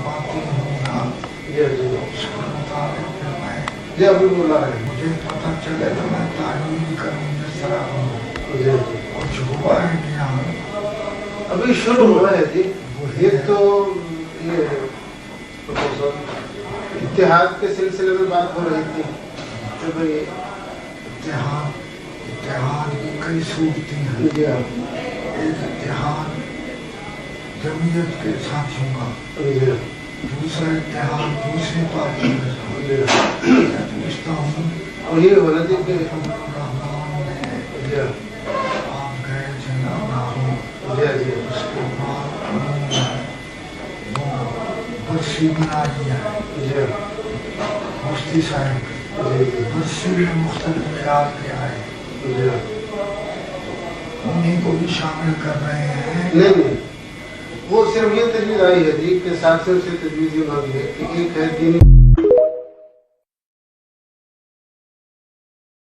باقی ہوں نا اس کے مطابق پھر میں جی ابھی بولا ہے مجھے پتہ چلے تو میں تعلیم کروں جس طرح ہوں کچھ ہوا ہے کہ یہاں ابھی شروع ہوا ہے جی. ایک تو یہ اتحاد کے سلسلے میں بات ہو رہی تھی کہ بھئی اتحاد کی کئی صورتیں ہیں. ایک اتحاد جمعیت کے ساتھیوں کا، دوسرا اتحاد دوسری پارٹیوں کے ساتھ. میں پوچھتا ہوں اور یہ ہو رہا تھی کہ الرحمان میں آپ گئے تھے ناگو، اس کے بعد انہوں نے وہ برسی بنا دیا ہے مفتی صاحب. برسی میں مختلف معیار کے آئے، انہیں کو بھی شامل کر رہے ہیں. نہیں، وہ صرف یہ تجویز آئی ہے جی کہ ساتھیوں سے تجویز یہ مانگی ہے کہ ایک ہے دینی